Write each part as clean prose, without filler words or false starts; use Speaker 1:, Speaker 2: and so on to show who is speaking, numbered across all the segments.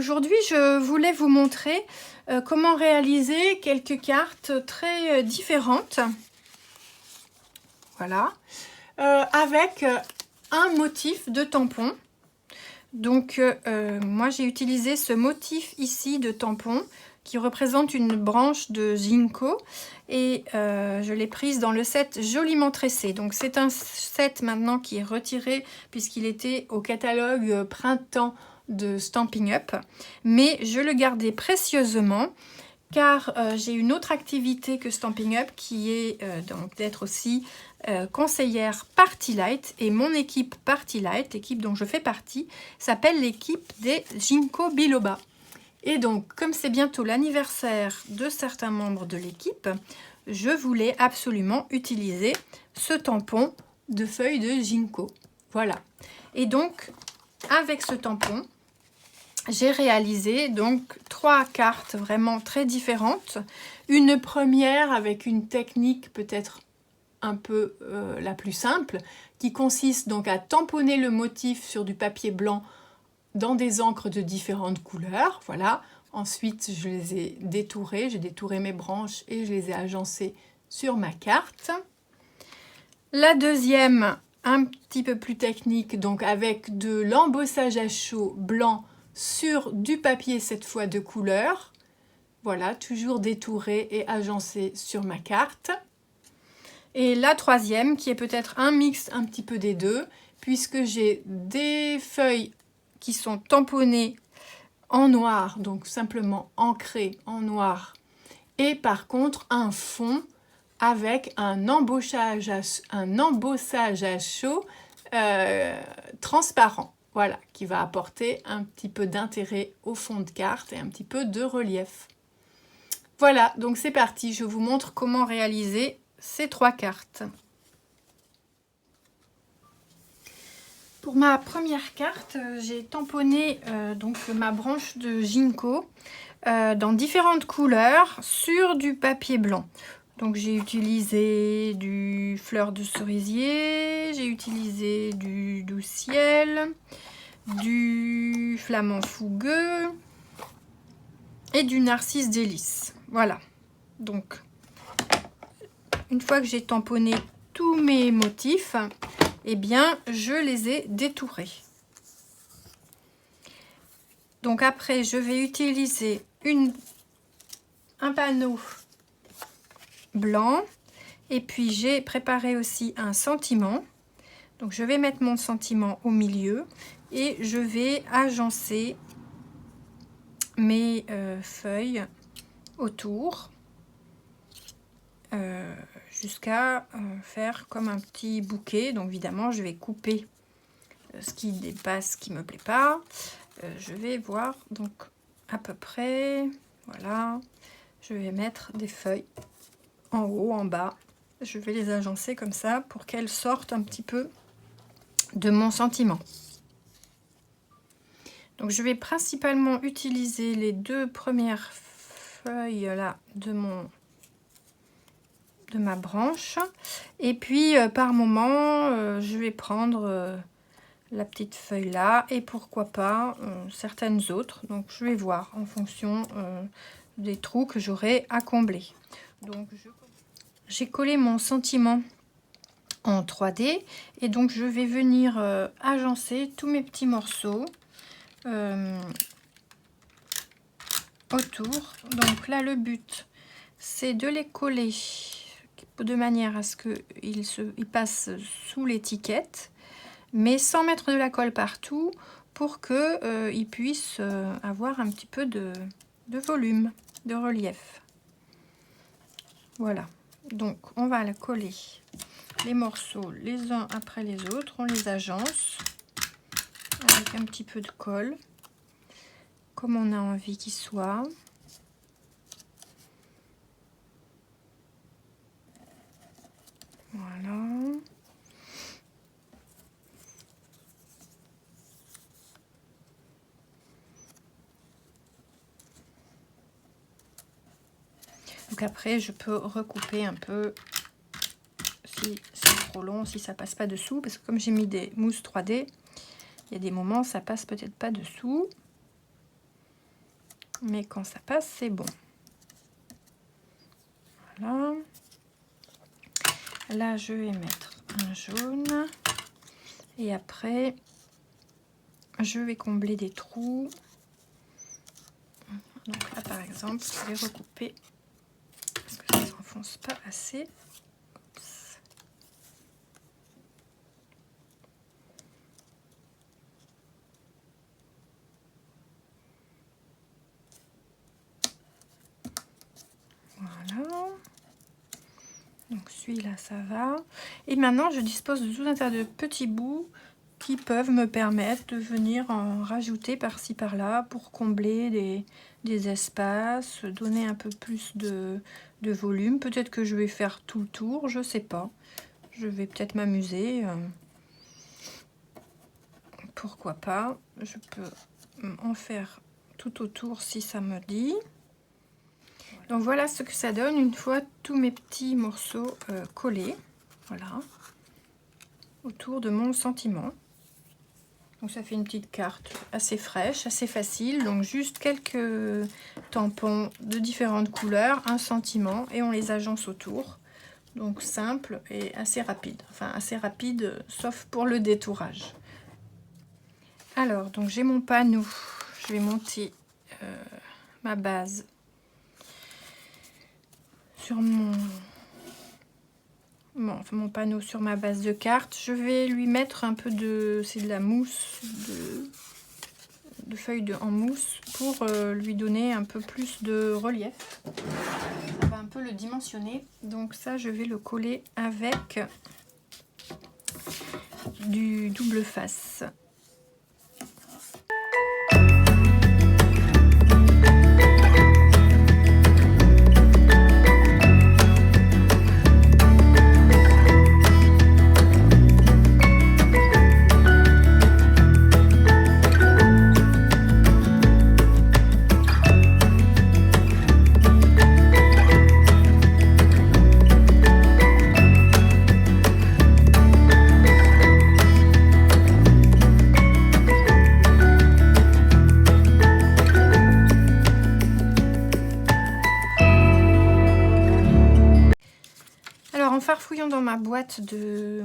Speaker 1: Aujourd'hui, je voulais vous montrer comment réaliser quelques cartes très différentes. Voilà. Avec un motif de tampon. Donc, moi, j'ai utilisé ce motif ici de tampon qui représente une branche de ginkgo et je l'ai prise dans le set joliment tressé. Donc, c'est un set maintenant qui est retiré puisqu'il était au catalogue printemps de Stampin' Up, mais je le gardais précieusement car j'ai une autre activité que Stampin' Up qui est donc d'être aussi conseillère Party Light, et mon équipe Party Light, l'équipe dont je fais partie, s'appelle l'équipe des Ginkgo Biloba. Et donc, comme c'est bientôt l'anniversaire de certains membres de l'équipe, je voulais absolument utiliser ce tampon de feuilles de ginkgo. Voilà. Et donc, avec ce tampon, j'ai réalisé donc 3 cartes vraiment très différentes. Une première avec une technique peut-être un peu la plus simple, qui consiste donc à tamponner le motif sur du papier blanc dans des encres de différentes couleurs. Voilà. Ensuite, je les ai détourées, j'ai détouré mes branches et je les ai agencées sur ma carte. La deuxième, un petit peu plus technique, donc avec de l'embossage à chaud blanc sur du papier, cette fois de couleur. Voilà, toujours détouré et agencé sur ma carte. Et la troisième, qui est peut-être un mix un petit peu des deux, puisque j'ai des feuilles qui sont tamponnées en noir, donc simplement ancrées en noir, et par contre un fond avec un embossage à chaud transparent. Voilà, qui va apporter un petit peu d'intérêt au fond de carte et un petit peu de relief. Voilà, donc c'est parti, je vous montre comment réaliser ces 3 cartes. Pour ma première carte, j'ai tamponné donc ma branche de ginkgo dans différentes couleurs sur du papier blanc. Donc j'ai utilisé du fleur de cerisier, j'ai utilisé du doux ciel, du flamant fougueux et du narcisse délice. Voilà. Donc une fois que j'ai tamponné tous mes motifs, eh bien je les ai détourés. Donc après je vais utiliser un panneau blanc, et puis j'ai préparé aussi un sentiment. Donc je vais mettre mon sentiment au milieu et je vais agencer mes feuilles autour jusqu'à faire comme un petit bouquet. Donc évidemment je vais couper ce qui dépasse, ce qui me plaît pas. Je vais voir donc à peu près, voilà, je vais mettre des feuilles en haut, en bas. Je vais les agencer comme ça pour qu'elles sortent un petit peu de mon sentiment. Donc je vais principalement utiliser les 2 premières feuilles là de ma branche, et puis par moment je vais prendre la petite feuille là, et pourquoi pas certaines autres. Donc je vais voir en fonction des trous que j'aurai à combler. Donc j'ai collé mon sentiment en 3D, et donc je vais venir agencer tous mes petits morceaux autour. Donc là le but c'est de les coller de manière à ce qu'ils passent sous l'étiquette, mais sans mettre de la colle partout, pour que ils puissent avoir un petit peu de volume, de relief. Voilà, donc on va la coller les morceaux les uns après les autres, on les agence avec un petit peu de colle comme on a envie qu'il soit. Voilà. Donc après je peux recouper un peu si c'est trop long, si ça passe pas dessous, parce que comme j'ai mis des mousses 3D, il y a des moments ça passe peut-être pas dessous. mais quand ça passe, c'est bon. Voilà. Là, je vais mettre un jaune. Et après, je vais combler des trous. Donc là, par exemple, je vais recouper parce que ça ne s'enfonce pas assez. Oups. Voilà. Donc celui-là, ça va. Et maintenant, je dispose de tout un tas de petits bouts qui peuvent me permettre de venir en rajouter par-ci par-là pour combler des espaces, donner un peu plus de volume. Peut-être que je vais faire tout le tour, je sais pas. Je vais peut-être m'amuser. Pourquoi pas? Je peux en faire tout autour si ça me dit. Donc voilà ce que ça donne une fois tous mes petits morceaux collés. Voilà. Autour de mon sentiment. Donc ça fait une petite carte assez fraîche, assez facile. Donc juste quelques tampons de différentes couleurs, un sentiment et on les agence autour. Donc simple et assez rapide. Enfin assez rapide sauf pour le détourage. Alors donc j'ai mon panneau. Je vais monter ma base sur mon panneau sur ma base de carte. Je vais lui mettre un peu c'est de la mousse, de feuilles en mousse pour lui donner un peu plus de relief. Ça va un peu le dimensionner. Donc ça, je vais le coller avec du double face. Farfouillant dans ma boîte de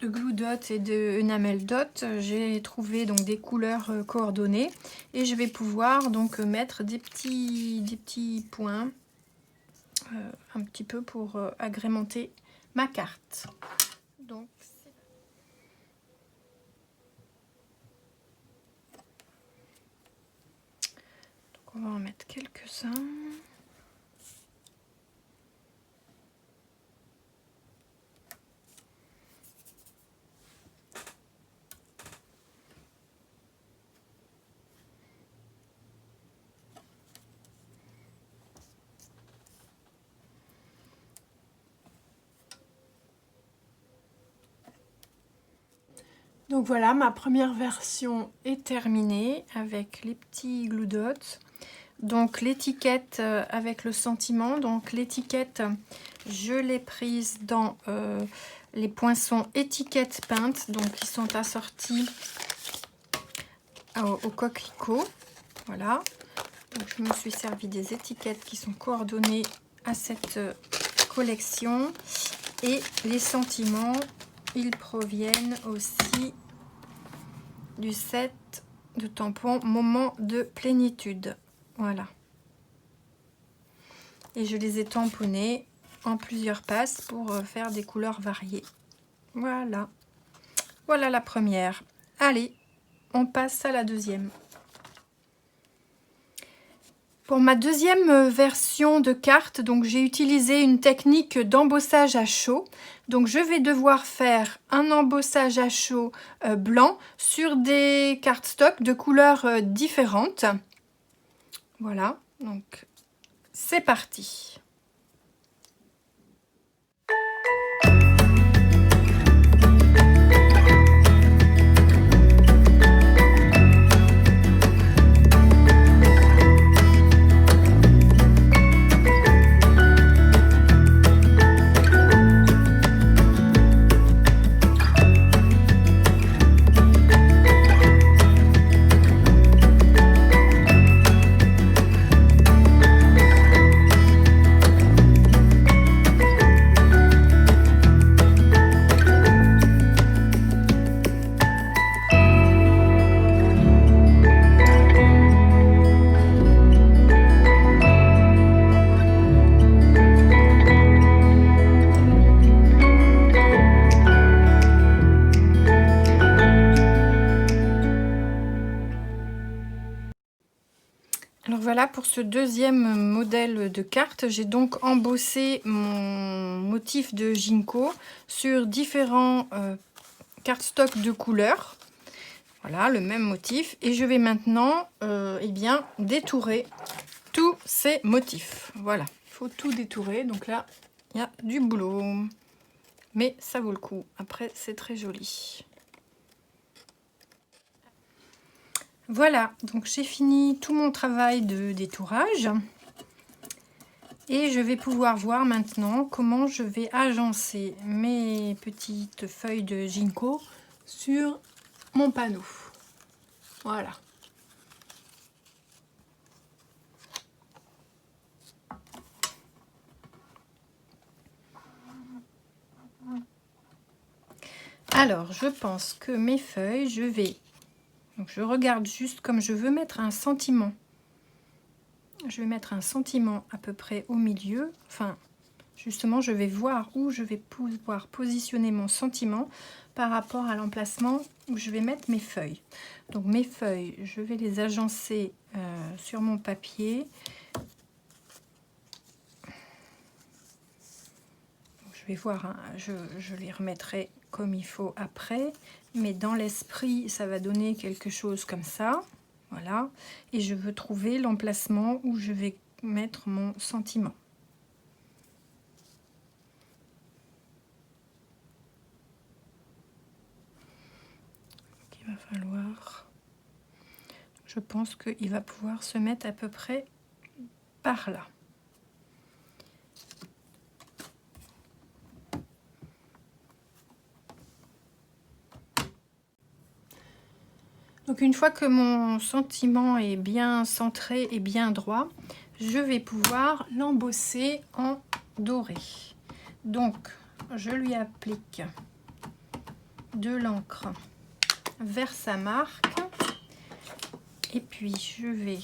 Speaker 1: glue dot et de enamel dot, j'ai trouvé donc des couleurs coordonnées et je vais pouvoir donc mettre des petits points un petit peu pour agrémenter ma carte. Donc on va en mettre quelques-uns. Donc voilà, ma première version est terminée avec les petits glue dots. Donc l'étiquette avec le sentiment, donc l'étiquette je l'ai prise dans les poinçons étiquette peinte, donc ils sont assortis au coquelicot. Voilà, donc je me suis servi des étiquettes qui sont coordonnées à cette collection et les sentiments. Ils proviennent aussi du set de tampons Moment de plénitude. Voilà. Et je les ai tamponnés en plusieurs passes pour faire des couleurs variées. Voilà. Voilà la première. Allez, on passe à la deuxième. Pour ma deuxième version de carte, donc j'ai utilisé une technique d'embossage à chaud. Donc je vais devoir faire un embossage à chaud blanc sur des cardstock de couleurs différentes. Voilà, donc c'est parti. voilà pour ce deuxième modèle de carte. J'ai donc embossé mon motif de ginkgo sur différents cardstock de couleurs. Voilà, le même motif. Et je vais maintenant eh bien, détourer tous ces motifs. Voilà, il faut tout détourer. Donc là, il y a du boulot. Mais ça vaut le coup. Après, c'est très joli. Voilà, donc j'ai fini tout mon travail de détourage. Et je vais pouvoir voir maintenant comment je vais agencer mes petites feuilles de ginkgo sur mon panneau. Voilà. Alors, je pense que mes feuilles, donc je regarde juste comme je veux mettre un sentiment. Je vais mettre un sentiment à peu près au milieu. Enfin, justement, je vais voir où je vais pouvoir positionner mon sentiment par rapport à l'emplacement où je vais mettre mes feuilles. Donc mes feuilles, je vais les agencer sur mon papier. Je vais voir, hein, je les remettrai comme il faut après, mais dans l'esprit, ça va donner quelque chose comme ça. Voilà, et je veux trouver l'emplacement où je vais mettre mon sentiment. Donc, il va falloir... Je pense qu'il va pouvoir se mettre à peu près par là. Donc une fois que mon sentiment est bien centré et bien droit, je vais pouvoir l'embosser en doré. Donc je lui applique de l'encre vers sa marque et puis je vais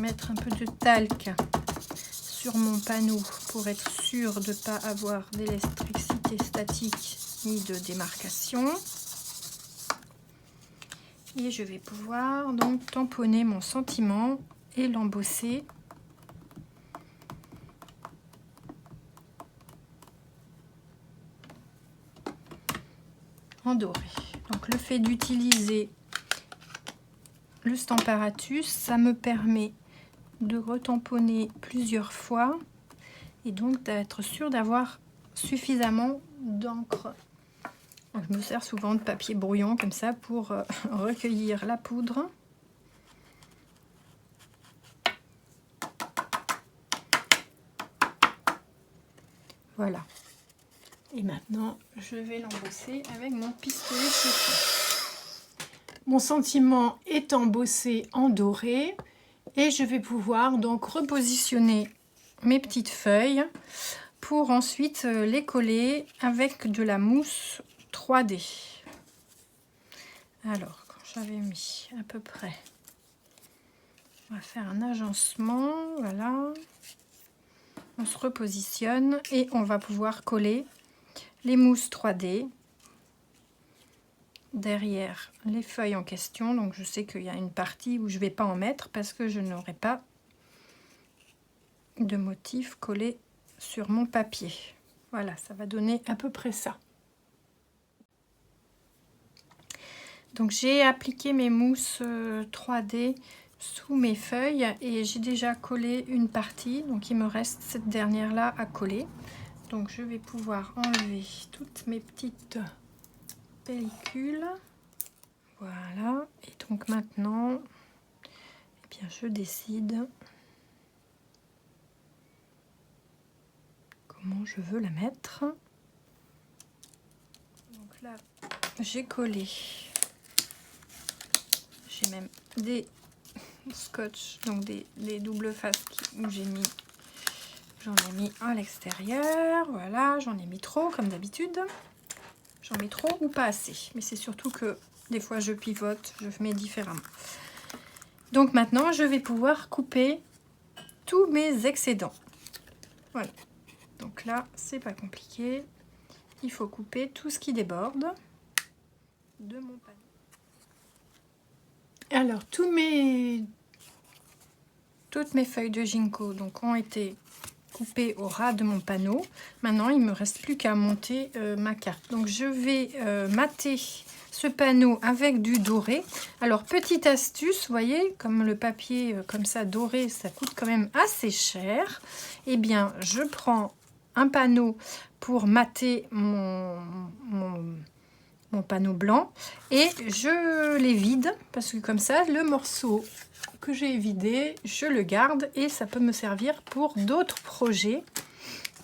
Speaker 1: mettre un peu de talc sur mon panneau pour être sûr de ne pas avoir d'électricité statique ni de démarcation. Et je vais pouvoir donc tamponner mon sentiment et l'embosser en doré. Donc le fait d'utiliser le Stamparatus, ça me permet de retamponner plusieurs fois et donc d'être sûr d'avoir suffisamment d'encre. Je me sers souvent de papier brouillon comme ça pour recueillir la poudre. Voilà. Et maintenant, je vais l'embosser avec mon pistolet chauffant. Mon sentiment est embossé en doré et je vais pouvoir donc repositionner mes petites feuilles pour ensuite les coller avec de la mousse 3D. Alors, quand j'avais mis à peu près, on va faire un agencement, voilà. On se repositionne et on va pouvoir coller les mousses 3D derrière les feuilles en question. Donc je sais qu'il y a une partie où je ne vais pas en mettre parce que je n'aurai pas de motif collé sur mon papier. Voilà, ça va donner à peu près ça. Donc j'ai appliqué mes mousses 3D sous mes feuilles et j'ai déjà collé une partie. Donc il me reste cette dernière là à coller. Donc je vais pouvoir enlever toutes mes petites pellicules. Voilà. Et donc maintenant, eh bien, je décide comment je veux la mettre. Donc là, j'ai collé. J'ai même des scotch, donc des doubles faces où j'en ai mis à l'extérieur. Voilà, j'en ai mis trop comme d'habitude. J'en mets trop ou pas assez. Mais c'est surtout que des fois je pivote, je mets différemment. Donc maintenant, je vais pouvoir couper tous mes excédents. Voilà. Donc là, c'est pas compliqué. Il faut couper tout ce qui déborde de mon panier. Alors, tous mes toutes mes feuilles de ginkgo donc ont été coupées au ras de mon panneau. Maintenant, il me reste plus qu'à monter ma carte. Donc, je vais mater ce panneau avec du doré. Alors, petite astuce, vous voyez, comme le papier comme ça doré, ça coûte quand même assez cher. Eh bien, je prends un panneau pour mater mon panneau blanc et je les vide parce que comme ça, le morceau que j'ai vidé, je le garde et ça peut me servir pour d'autres projets,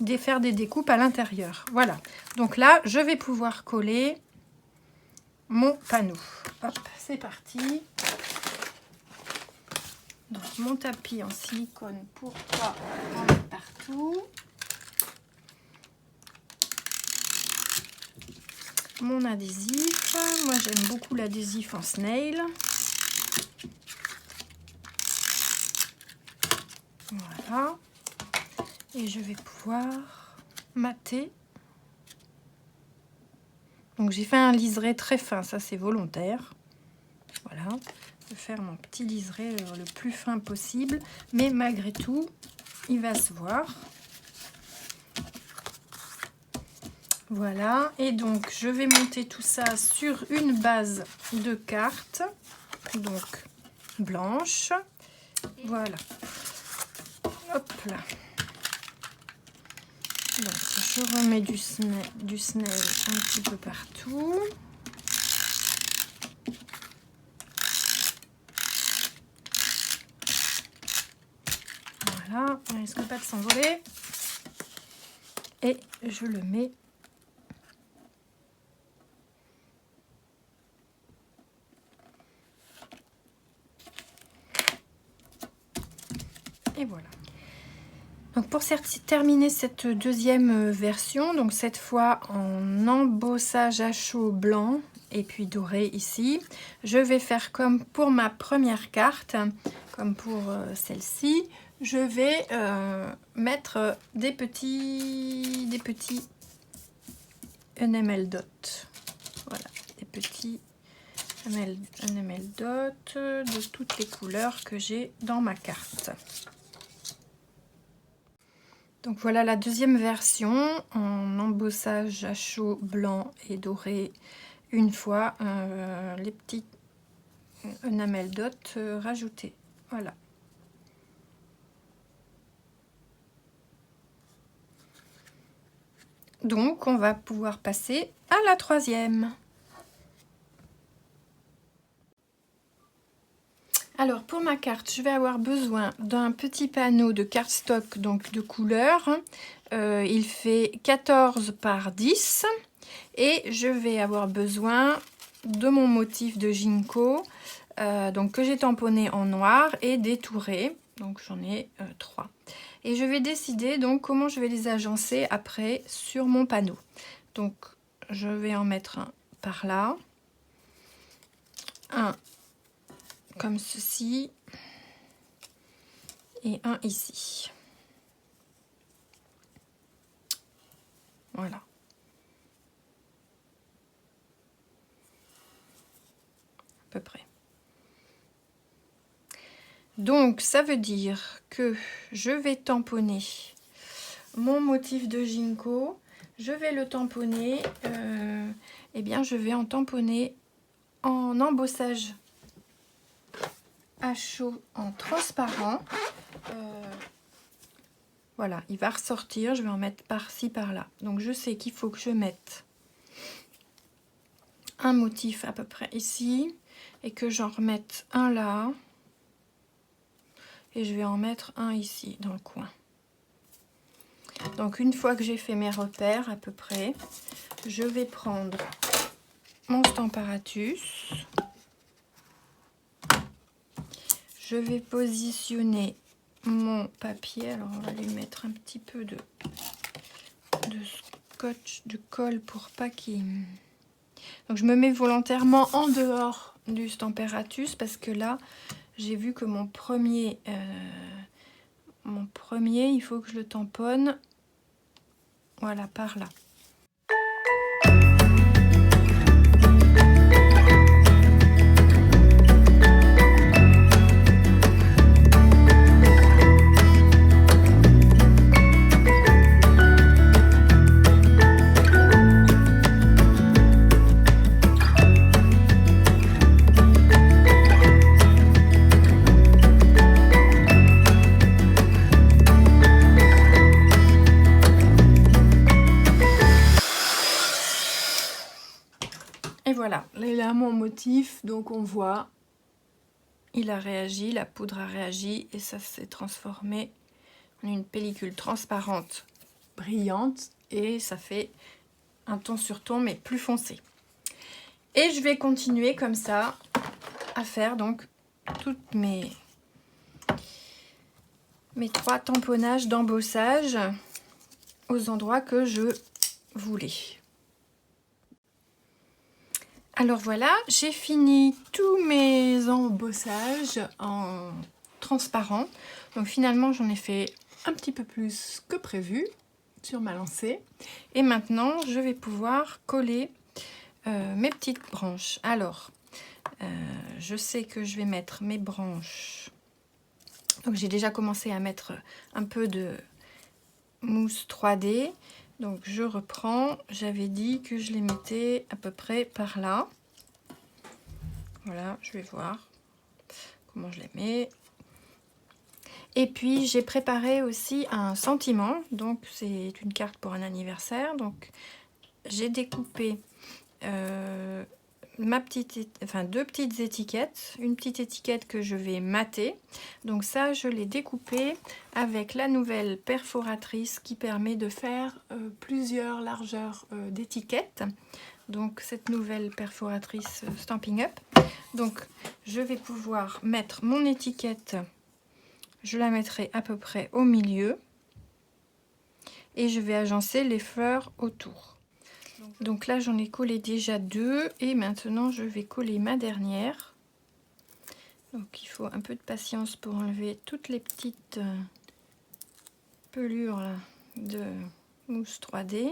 Speaker 1: de faire des découpes à l'intérieur. Voilà, donc là je vais pouvoir coller mon panneau. Hop, c'est parti. Donc mon tapis en silicone pour pas en mettre partout. Mon adhésif, moi j'aime beaucoup l'adhésif en snail. Voilà, et je vais pouvoir mater. Donc j'ai fait un liseré très fin, ça c'est volontaire. Voilà, je vais faire mon petit liseré le plus fin possible, mais malgré tout, il va se voir. Voilà, et donc je vais monter tout ça sur une base de carte, donc blanche. Voilà. Hop là. Donc, je remets du snail un petit peu partout. Voilà, on risque pas de s'envoler. Et je le mets et voilà. Donc pour terminer cette deuxième version, donc cette fois en embossage à chaud blanc et puis doré ici, je vais faire comme pour ma première carte, comme pour celle-ci, je vais mettre des petits enamel dots. Voilà, des petits enamel dots de toutes les couleurs que j'ai dans ma carte. Donc voilà la deuxième version en embossage à chaud blanc et doré une fois les petits enamel dots rajoutés. Voilà. Donc on va pouvoir passer à la troisième. Alors pour ma carte, je vais avoir besoin d'un petit panneau de cardstock donc de couleur. Il fait 14 par 10 et je vais avoir besoin de mon motif de ginkgo donc que j'ai tamponné en noir et détouré. Donc j'en ai 3. Et je vais décider donc comment je vais les agencer après sur mon panneau. Donc je vais en mettre un par là, un comme ceci et un ici. Voilà. À peu près. Donc ça veut dire que je vais tamponner mon motif de ginkgo. Je vais le tamponner, eh bien je vais en tamponner en embossage à chaud en transparent. Voilà, il va ressortir, je vais en mettre par-ci par-là. Donc je sais qu'il faut que je mette un motif à peu près ici et que j'en remette un là et je vais en mettre un ici dans le coin. Donc une fois que j'ai fait mes repères à peu près, je vais prendre mon Stamparatus. Je vais positionner mon papier. Alors on va lui mettre un petit peu de scotch, de colle pour pas qu'il... Donc je me mets volontairement en dehors du Stamparatus parce que là j'ai vu que mon premier, il faut que je le tamponne. Voilà, par là. Et voilà, là mon motif, donc on voit, il a réagi, la poudre a réagi et ça s'est transformé en une pellicule transparente, brillante et ça fait un ton sur ton mais plus foncé. Et je vais continuer comme ça à faire donc toutes mes 3 tamponnages d'embossage aux endroits que je voulais. Alors voilà, j'ai fini tous mes embossages en transparent. Donc finalement, j'en ai fait un petit peu plus que prévu sur ma lancée. Et maintenant, je vais pouvoir coller mes petites branches. Alors, je sais que je vais mettre mes branches. Donc j'ai déjà commencé à mettre un peu de mousse 3D. Donc je reprends, j'avais dit que je les mettais à peu près par là. Voilà, je vais voir comment je les mets. Et puis j'ai préparé aussi un sentiment, donc c'est une carte pour un anniversaire. Donc j'ai découpé deux petites étiquettes, une petite étiquette que je vais mater. Donc ça je l'ai découpée avec la nouvelle perforatrice qui permet de faire plusieurs largeurs d'étiquettes. Donc cette nouvelle perforatrice Stampin' Up. Donc je vais pouvoir mettre mon étiquette, je la mettrai à peu près au milieu et je vais agencer les fleurs autour. Donc là j'en ai collé déjà 2 et maintenant je vais coller ma dernière. Donc il faut un peu de patience pour enlever toutes les petites pelures là, de mousse 3D.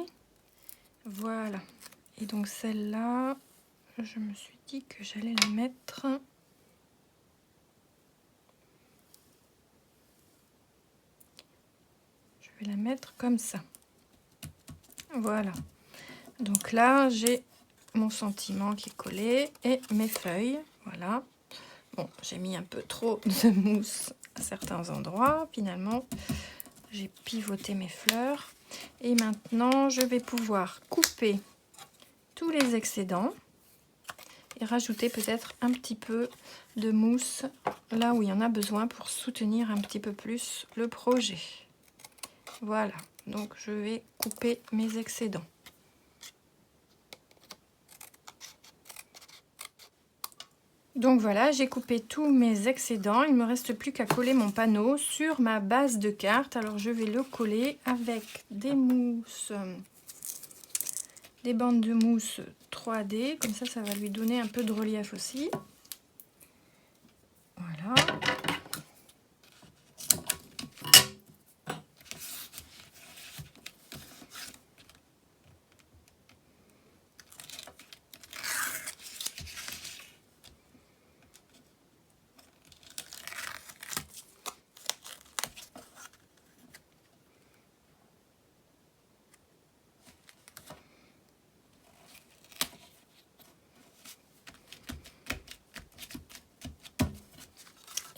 Speaker 1: Voilà. Et donc celle-là, je me suis dit que j'allais la mettre je vais la mettre comme ça. Voilà. Donc là, j'ai mon sentiment qui est collé et mes feuilles. Voilà. Bon, j'ai mis un peu trop de mousse à certains endroits. Finalement, j'ai pivoté mes fleurs. Et maintenant, je vais pouvoir couper tous les excédents et rajouter peut-être un petit peu de mousse là où il y en a besoin pour soutenir un petit peu plus le projet. Voilà, donc je vais couper mes excédents. Donc voilà, j'ai coupé tous mes excédents. Il ne me reste plus qu'à coller mon panneau sur ma base de carte. Alors je vais le coller avec des mousses, des bandes de mousse 3D. Comme ça va lui donner un peu de relief aussi. Voilà.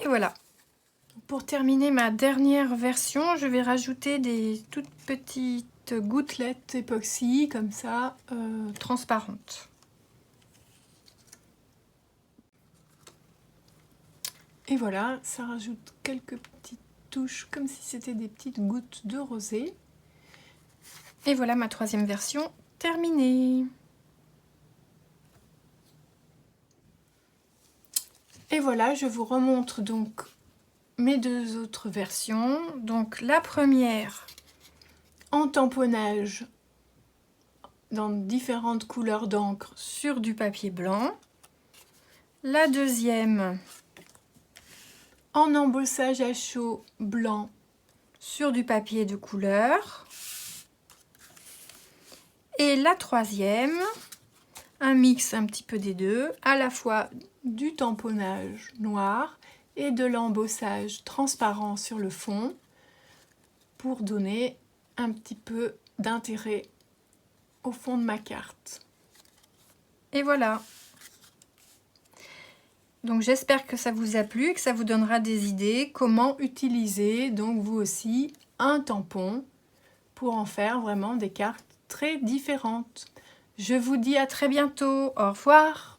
Speaker 1: Et voilà. Pour terminer ma dernière version, je vais rajouter des toutes petites gouttelettes époxy, comme ça, transparentes. Et voilà, ça rajoute quelques petites touches, comme si c'était des petites gouttes de rosée. Et voilà ma troisième version terminée. Et voilà, je vous remontre donc mes 2 autres versions. Donc la première en tamponnage dans différentes couleurs d'encre sur du papier blanc. La deuxième en embossage à chaud blanc sur du papier de couleur. Et la troisième, un mix un petit peu des deux, à la fois du tamponnage noir et de l'embossage transparent sur le fond pour donner un petit peu d'intérêt au fond de ma carte. Et voilà. Donc j'espère que ça vous a plu et que ça vous donnera des idées comment utiliser donc vous aussi un tampon pour en faire vraiment des cartes très différentes. Je vous dis à très bientôt. Au revoir.